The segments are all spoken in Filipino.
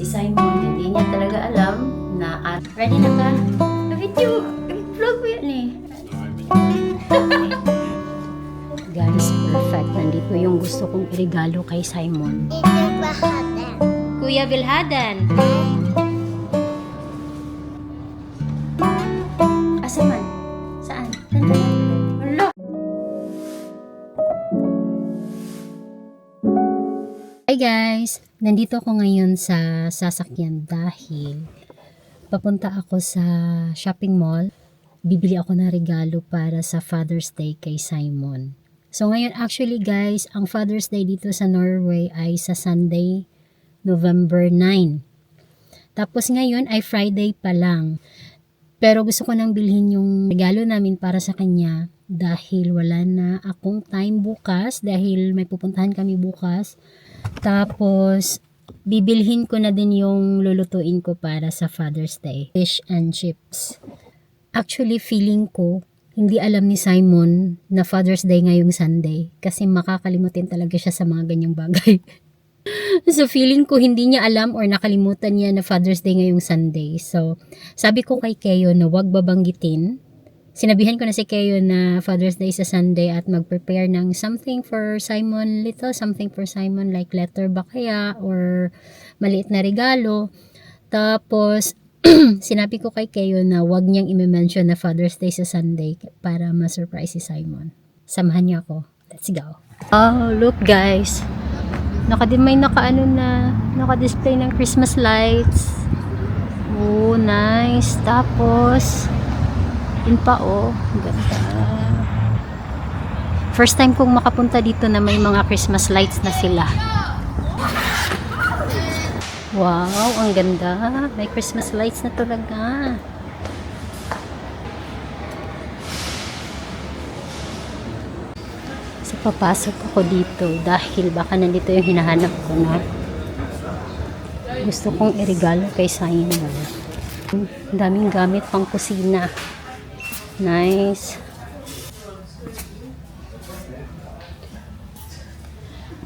Si Simon, hindi niya talaga alam na ready na ka? Video, vlog mo yan eh. Guys, perfect. Nandito yung gusto kong irigalo kay Simon. Kuya Bilhadan. Asa man? Saan? Hello. Hi guys! Nandito ako ngayon sa sasakyan dahil papunta ako sa shopping mall. Bibili ako ng regalo para sa Father's Day kay Simon. So ngayon actually guys, ang Father's Day dito sa Norway ay sa Sunday, November 9. Tapos ngayon ay Friday pa lang. Pero gusto ko nang bilhin yung regalo namin para sa kanya dahil wala na akong time bukas dahil may pupuntahan kami bukas. Tapos bibilhin ko na din yung lulutuin ko para sa Father's Day. Fish and chips. Actually feeling ko hindi alam ni Simon na Father's Day ngayong Sunday kasi makakalimutin talaga siya sa mga ganyang bagay. So feeling ko hindi niya alam or nakalimutan niya na Father's Day ngayong Sunday. So sabi ko kay Keo na wag babanggitin. Sinabihan ko na si Keo na Father's Day sa Sunday at mag-prepare ng something for Simon, little something for Simon like letter ba kaya or maliit na regalo. Tapos sinabi ko kay Keo na wag niyang i-mention na Father's Day sa Sunday para ma-surprise si Simon. Samahan niyo ako. Let's go. Oh, look guys. May naka-display ng Christmas lights. Oh, nice. Tapos yun pa oh, ganda. First time kong makapunta dito na may mga Christmas lights na sila. Wow, ang ganda. May Christmas lights na talaga. So papasok ako dito dahil baka nandito yung hinahanap ko na gusto kong irigalo kay Simon. Daming gamit pang kusina. Nice.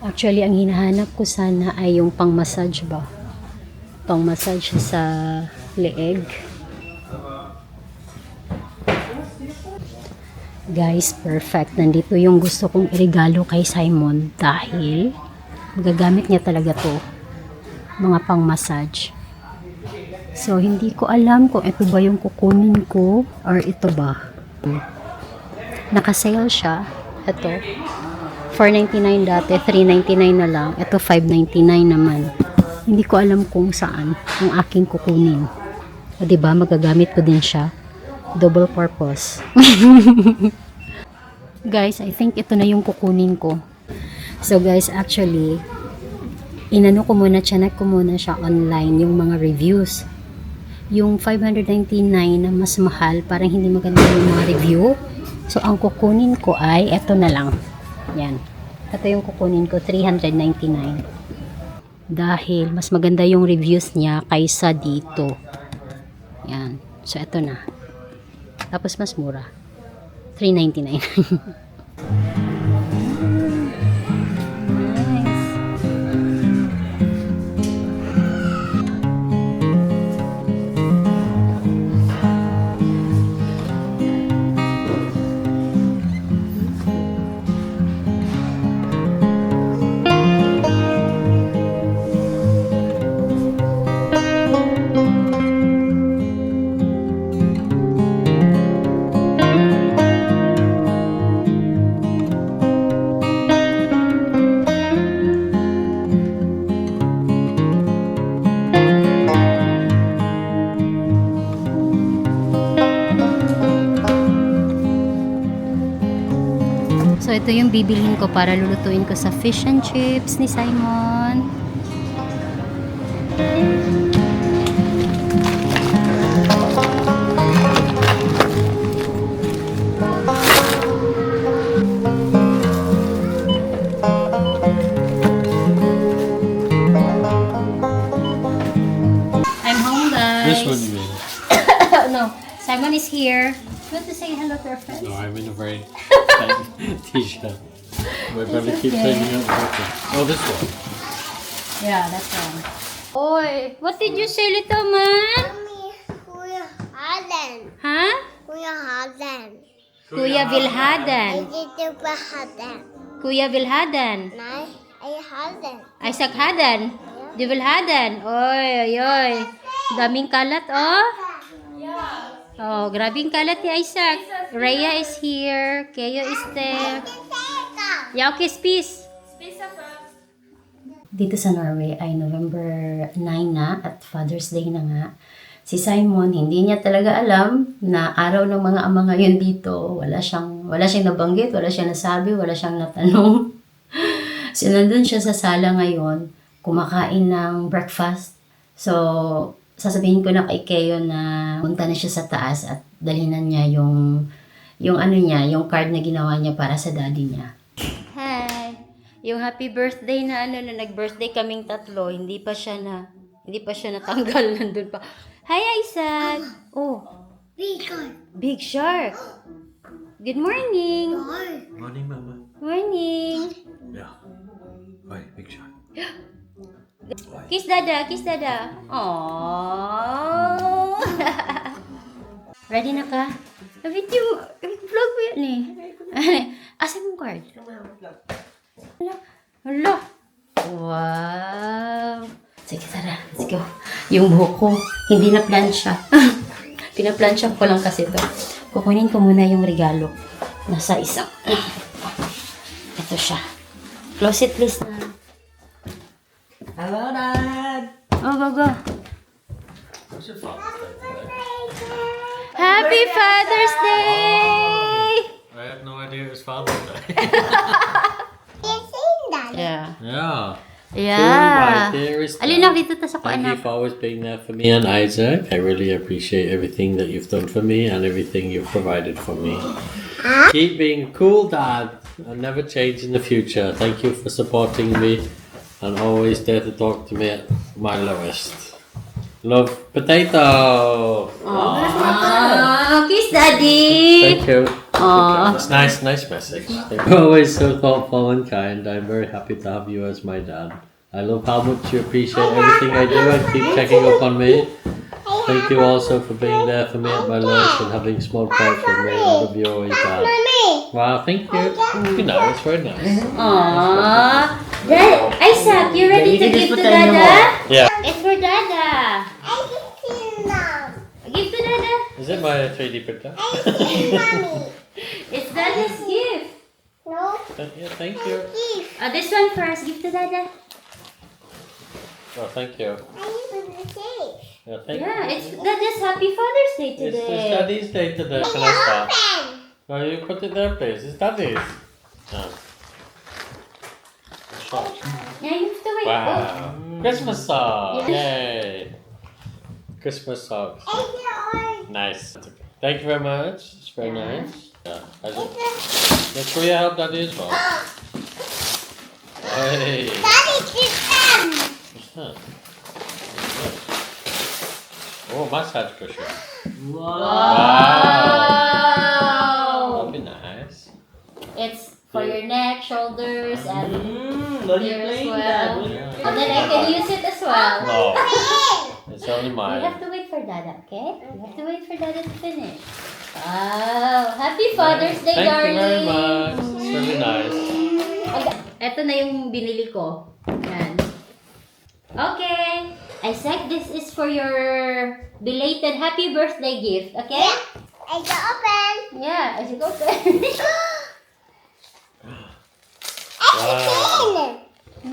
Actually, ang hinahanap ko sana ay yung pang-massage ba? Pang-massage sa leeg. Guys, perfect. Nandito yung gusto kong irigalo kay Simon dahil magagamit niya talaga to. Mga pang-massage. So, hindi ko alam kung ito ba yung kukunin ko or ito ba. Naka-sale siya. Ito. $4.99 dati. $3.99 na lang. Ito $5.99 naman. Hindi ko alam kung saan ang aking kukunin. O, diba? Magagamit ko din siya. Double purpose. Guys, I think ito na yung kukunin ko. So, guys, actually, check ko muna siya online, yung mga reviews. Yung $599 na mas mahal, parang hindi maganda yung mga review. So, ang kukunin ko ay, eto na lang. Yan. Ito yung kukunin ko, $399. Dahil, mas maganda yung reviews niya kaysa dito. Yan. So, eto na. Tapos, mas mura. $399. So, ito yung bibilhin ko para lulutuin ko sa fish and chips ni Simon. I'm home, guys. This one you made. No, Simon is here. You want to say hello to our friends? No, I'm in a very tight t-shirt. We probably keep okay. taking out the bottom. Oh, this one. Yeah, that's one. Oy, what did you say, little man? Mommy, Kuya Haden. Ha? Kuya Haden. Kuya Vilhadan. Dito pa Haden. Kuya Vilhadan. Nay, ay Haden. Isaac Hadan. Di Vilhadan. Oy, oy, oy. Daming kalat, oh. Oh, grabing kalat ni Isaac. Rhea is here. Keo is there. Yeah, okay, peace. Dito sa Norway ay November 9 na at Father's Day na nga. Si Simon, hindi niya talaga alam na araw ng mga ama ngayon dito. Wala siyang nabanggit, wala siyang nasabi, wala siyang natanong. So, nandun siya sa sala ngayon, kumakain ng breakfast. So, sasabihin ko na kay Keo na punta na siya sa taas at dalhinan niya yung card na ginawa niya para sa daddy niya. Hi! Yung happy birthday na nag-birthday kaming tatlo, hindi pa siya natanggal, nandun pa. Hi, Isaac! Oh, big shark! Good morning! Morning, Mama. Morning! Yeah. Right, big shot. Kiss dada, kiss dada. Aww. Ready na ka? Vlog mo yan eh. Asa mong card? Hala. Wow. Sige, tara. Let's go. Yung buhok ko, hindi na plansya. Pinaplansya ko lang kasi to. Kukunin ko muna yung regalo. Nasa isang. Ito siya. Close it, please. Hello, Dad. Oh, go. What's your Father's Day today? Happy Father's Day! I had no idea it was Father's Day. Yeah. Yeah. Yeah. My dearest Alin dad, na dito ta sa thank you anak. for always being there for me and Isaac. I really appreciate everything that you've done for me and everything you've provided for me. Keep being a cool dad and never change in the future. Thank you for supporting me and always there to talk to me at my lowest. Love, Potato. Kiss Daddy! Thank you. Aw. It's nice message. You're always so thoughtful and kind. I'm very happy to have you as my dad. I love how much you appreciate everything I do and keep checking up on me. Thank you also for being there for me at my lowest and having small parts with me. I love you always, Dad. Wow, thank you. You know, it's very nice. Aww. Dad, Isaac, you ready to give to Dada? Yeah. It's for Dada. Give to Dada. Is it my 3D printer? It's Dada's gift. Yeah, thank you. This one first. Give to Dada. Oh, thank you. Yeah, thank Yeah, you. it's Dada's Happy Father's Day It's today. Daddy's day today. Can I start? No, you put it there, please. It's Daddy's. No. Shot. Yeah, you have to wait. Wow. Christmas socks. Yay. Christmas socks. Nice. Thank you very much. It's very nice. Yeah. Make sure you help Daddy as well. Hey. What's that? Oh, massage cushion. Wow. That'll be nice. It's for your neck, shoulders, and What are you here as playing, well. Dad? What are you- And then I can use it as well. No. It's only You mine. have to wait for Dada, okay? You have to wait for Dada to finish. Wow! Happy Father's Day, Thank darling! you very much. It's really nice. Ito na yung binili ko. Yan. Okay. Isaac, this is for your belated happy birthday gift, okay? Yeah, Isaac, open. Wow.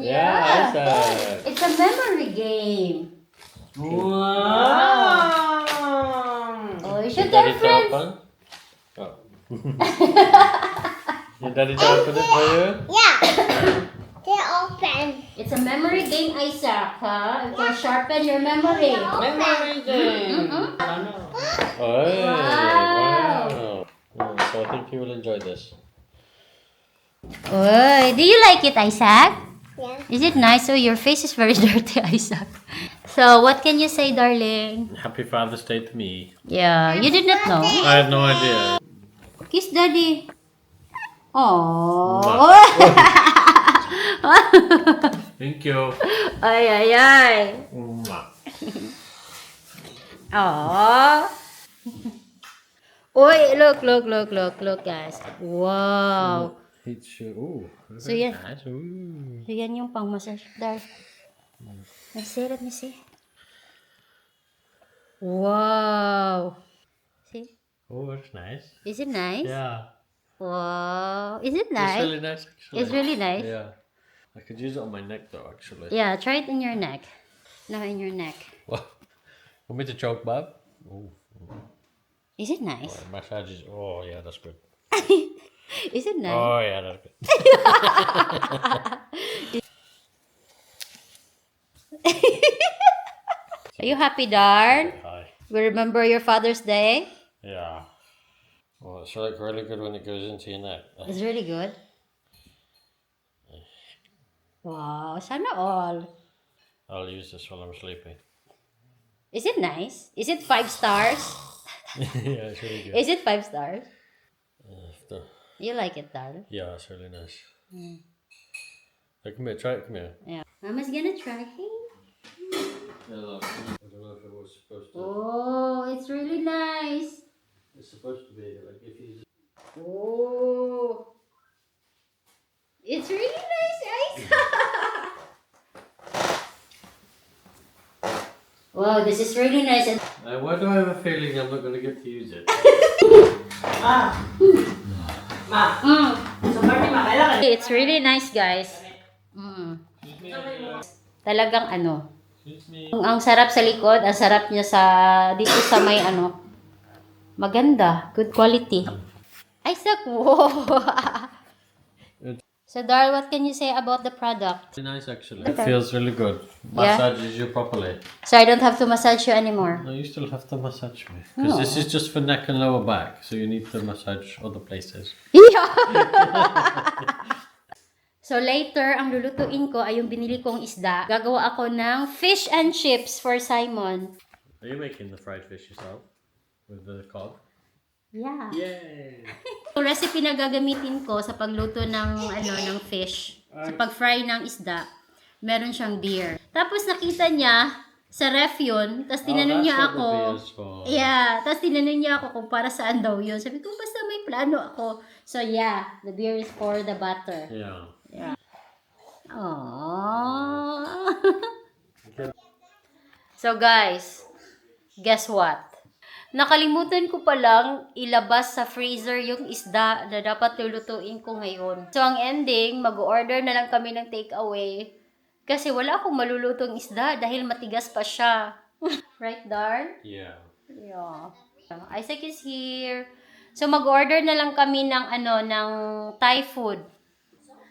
Yeah, Isaac. It's a memory game. Wow. Oh, you should Daddy tell to friends. open? Oh. Your daddy to open it for you? It's a memory game, Isaac, huh? You can sharpen your memory. Memory game. Ano? Oh, Wow. wow. So I think you will enjoy this. Oy, do you like it, Isaac? Is it nice? Oh, your face is very dirty, Isaac. So, what can you say, darling? Happy Father's Day to me. Yeah, you did not know. I had no idea. Kiss Daddy. Oh. Thank you. Ay, ay, ay. Mwah. Aww. Uy, look, guys. Wow. Ooh. So yan. Nice. Ooh. So yan yung pang-massage there. Let me see. Wow. See? Oh, that's nice. Is it nice? Yeah. Wow. Is it It's nice? really nice, actually. It's really nice. Yeah. I could use it on my neck, though, actually. Yeah, try it in your neck. Now in your neck. What? Want me to choke, Bob? Oh, Is it nice? massage is. Oh, yeah, that's good. Is it nice? Oh, yeah, that's good. Are you happy, Darn? Hi. We remember your Father's Day? Yeah. Oh, it's like really good when it goes into your neck. It's really good. Wow, sana all. I'll use this while I'm sleeping. Is it nice? Is it 5 stars? Yeah, it's really good. Is it 5 stars? After. You like it, Darn? Yeah, it's really nice. Hey, come here, try it, come here. Yeah. Mama's gonna try. Yeah, look. I don't know if it was supposed to. Oh, it's really nice. It's supposed to be like if you. Oh, it's really nice, guys. Wow, this is really nice. And Why do I have a feeling I'm not going to get to use it? So, Marty, kailangan. it's really nice, guys. Talagang ano. Excuse me. Ang sarap sa likod, ang sarap niya sa dito sa may ano. Maganda, good quality. Isaac, wow. So, Dar, what can you say about the product? Really nice, actually. Okay. It feels really good. Yeah. Massages you properly. So, I don't have to massage you anymore. No, you still have to massage me. Because this is just for neck and lower back, so you need to massage other places. Yeah. So later, ang lulutuin ko ay yung binili kong isda. Gagawa ako ng fish and chips for Simon. Are you making the fried fish yourself? With the cod? Yeah. Yay! Yung recipe na gagamitin ko sa pagluto ng ng fish, sa pag-fry ng isda, meron siyang beer. Tapos nakita niya sa ref yun, tapos tinanong niya ako. Yeah, tapos tinanong niya ako kung para saan daw yun. Sabi ko, basta may plano ako. So yeah, the beer is for the butter. Yeah. Yeah. Aww. So guys, guess what? Nakalimutan ko palang ilabas sa freezer yung isda na dapat lulutuin ko ngayon. So ang ending, mag-order na lang kami ng takeaway kasi wala akong malulutong isda dahil matigas pa siya. Right, Dar? Yeah. Yeah. Isaac is here. So mag-order na lang kami ng ng Thai food.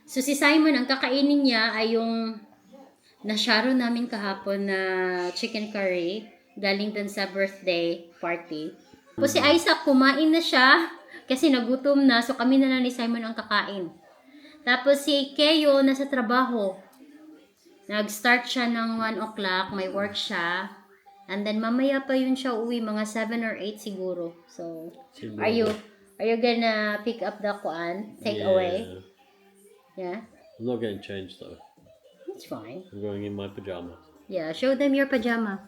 So si Simon, ang kakainin niya ay yung nasyaro namin kahapon na chicken curry galing dun sa birthday party. Tapos si Isaac, kumain na siya kasi nagutom na. So kami na lang ni Simon ang kakain. Tapos si Keo nasa trabaho. Nag-start siya ng 1 o'clock. May work siya. And then mamaya pa yun siya uwi. Mga 7 or 8 siguro. So, are you gonna pick up the take away? Yeah? I'm not getting changed though. It's fine. I'm going in my pajamas. Yeah, show them your pajama.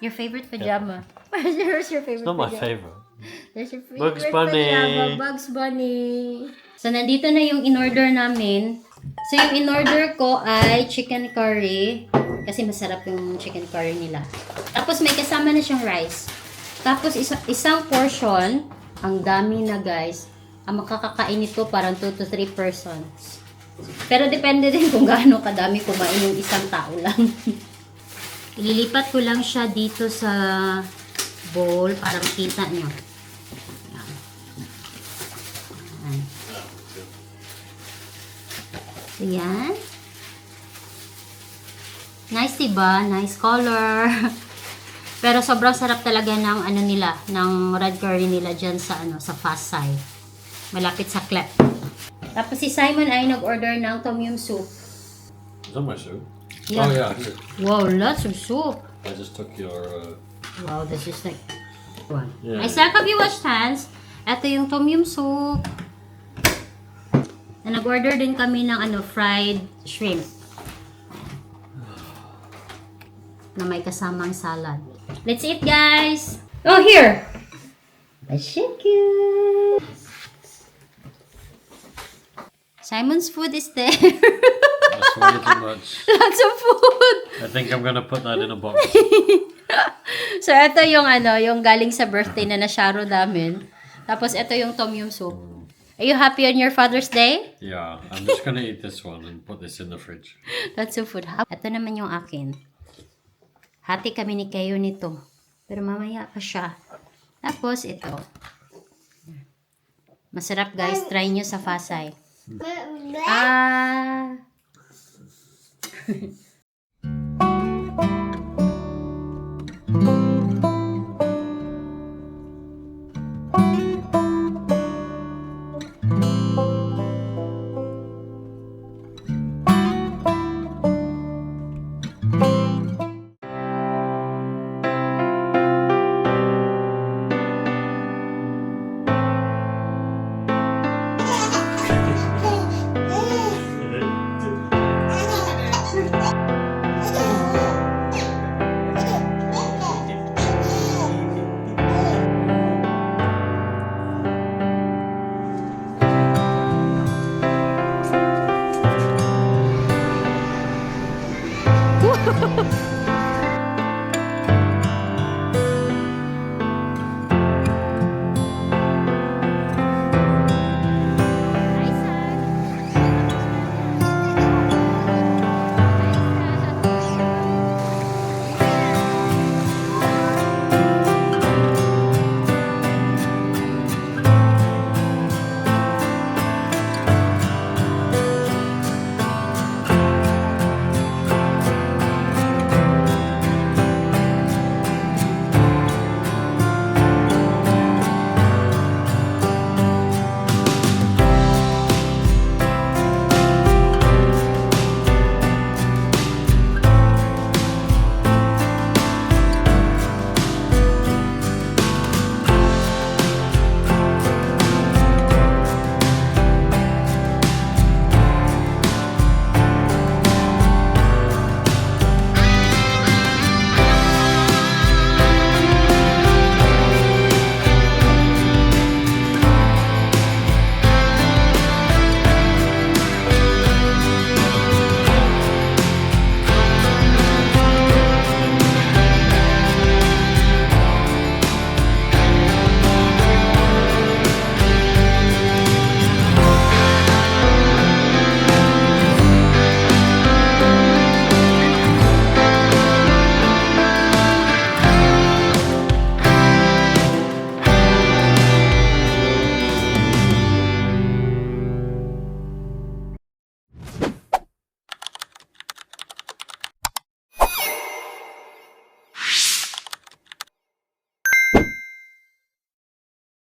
Your favorite pajama. Where's your favorite It's not my pajama? favorite. There's your favorite Bugs Bunny. pajama. Bugs Bunny. So, nandito na yung in-order namin. So, yung in-order ko ay chicken curry. Kasi masarap yung chicken curry nila. Tapos, may kasama na siyang rice. Tapos, isang portion. Ang dami na, guys. Ang makakakain nito parang 2 to 3 persons. Pero depende din kung gaano kadami kumain yung isang tao lang. Ililipat ko lang siya dito sa bowl para makita nyo. Ayan. Ayan. So, yan. Nice, diba? Nice color. Pero sobrang sarap talaga ng nila, ng red curry nila dyan sa sa fast side. Malapit sa Clep. Tapos si Simon ay nag-order ng tom yum soup. Is that my soup? Yeah. Oh yeah. Wow, lots of soup. I just took your. Wow, this is like one. Yeah. Isaac, have you washed hands? Ito yung tom yum soup. Na nag-order din kami ng fried shrimp. na may kasamang salad. Let's eat, guys! Oh, here! I shake you! Simon's food is there. That's way too much. Lots of food! I think I'm gonna put that in a box. So, ito yung yung galing sa birthday na nasyaro namin. Tapos, ito yung tom yum soup. Are you happy on your Father's Day? Yeah, I'm just gonna eat this one and put this in the fridge. Lots of food. Ito naman yung akin. Hati kami ni Kayo nito. Pero mamaya pa siya. Tapos, ito. Masarap, guys. Try nyo sa Pasay. Ah!